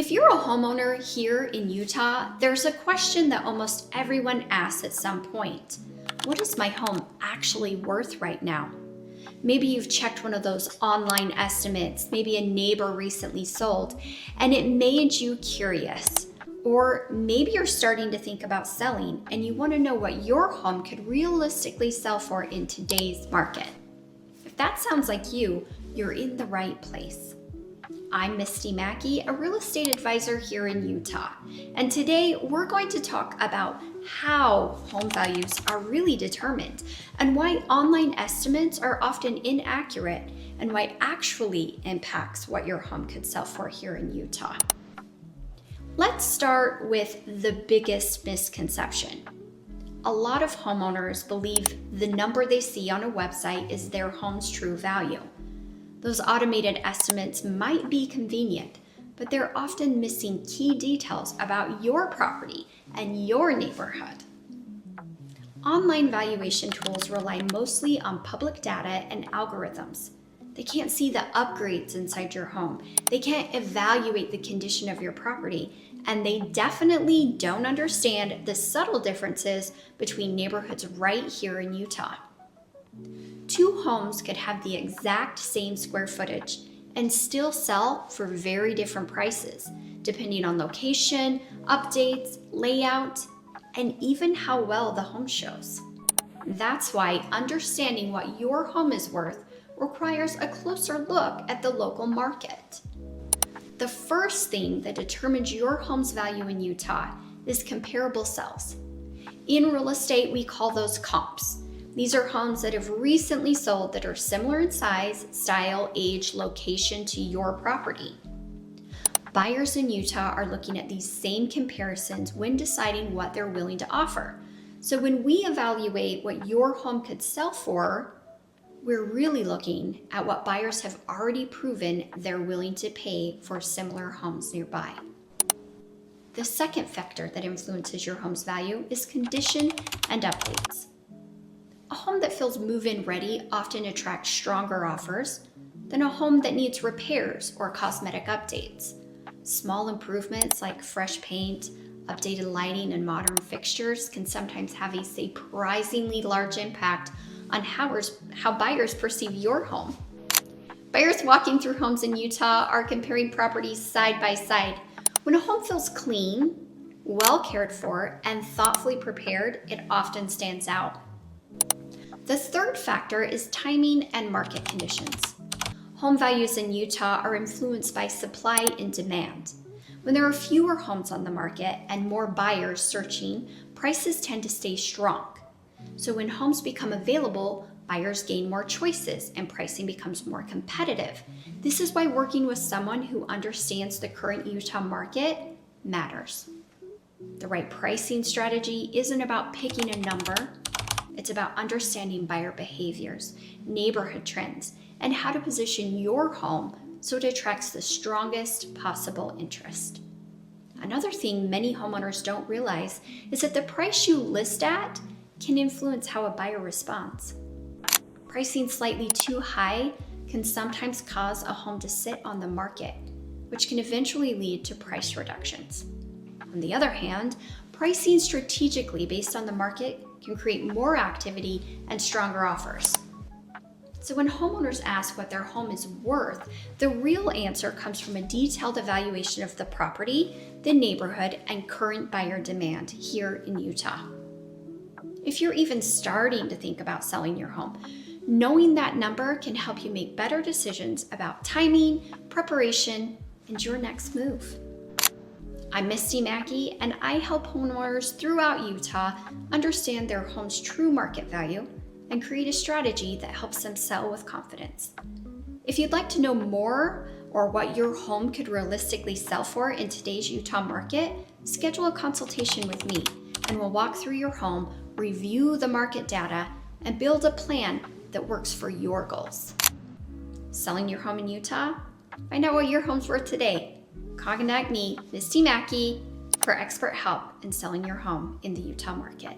If you're a homeowner here in Utah, there's a question that almost everyone asks at some point. What is my home actually worth right now? Maybe you've checked one of those online estimates, maybe a neighbor recently sold, and it made you curious. Or maybe you're starting to think about selling and you want to know what your home could realistically sell for in today's market. If that sounds like you, you're in the right place. I'm Misty Mackey, a real estate advisor here in Utah, and today we're going to talk about how home values are really determined and why online estimates are often inaccurate and why it actually impacts what your home could sell for here in Utah. Let's start with the biggest misconception. A lot of homeowners believe the number they see on a website is their home's true value. Those automated estimates might be convenient, but they're often missing key details about your property and your neighborhood. Online valuation tools rely mostly on public data and algorithms. They can't see the upgrades inside your home. They can't evaluate the condition of your property, and they definitely don't understand the subtle differences between neighborhoods right here in Utah. Two homes could have the exact same square footage and still sell for very different prices, depending on location, updates, layout, and even how well the home shows. That's why understanding what your home is worth requires a closer look at the local market. The first thing that determines your home's value in Utah is comparable sales. In real estate, we call those comps. These are homes that have recently sold that are similar in size, style, age, location to your property. Buyers in Utah are looking at these same comparisons when deciding what they're willing to offer. So when we evaluate what your home could sell for, we're really looking at what buyers have already proven they're willing to pay for similar homes nearby. The second factor that influences your home's value is condition and updates. A home that feels move-in ready often attracts stronger offers than a home that needs repairs or cosmetic updates. Small improvements like fresh paint, updated lighting, and modern fixtures can sometimes have a surprisingly large impact on how buyers perceive your home. Buyers walking through homes in Utah are comparing properties side by side. When a home feels clean, well cared for, and thoughtfully prepared, it often stands out. The third factor is timing and market conditions. Home values in Utah are influenced by supply and demand. When there are fewer homes on the market and more buyers searching, prices tend to stay strong. So when homes become available, buyers gain more choices and pricing becomes more competitive. This is why working with someone who understands the current Utah market matters. The right pricing strategy isn't about picking a number. It's about understanding buyer behaviors, neighborhood trends, and how to position your home so it attracts the strongest possible interest. Another thing many homeowners don't realize is that the price you list at can influence how a buyer responds. Pricing slightly too high can sometimes cause a home to sit on the market, which can eventually lead to price reductions. On the other hand, pricing strategically based on the market can create more activity and stronger offers. So when homeowners ask what their home is worth, the real answer comes from a detailed evaluation of the property, the neighborhood, and current buyer demand here in Utah. If you're even starting to think about selling your home, knowing that number can help you make better decisions about timing, preparation, and your next move. I'm Misty Mackey, and I help homeowners throughout Utah understand their home's true market value and create a strategy that helps them sell with confidence. If you'd like to know more or what your home could realistically sell for in today's Utah market, schedule a consultation with me, and we'll walk through your home, review the market data, and build a plan that works for your goals. Selling your home in Utah? Find out what your home's worth today. Contact me, Misty Mackey, for expert help in selling your home in the Utah market.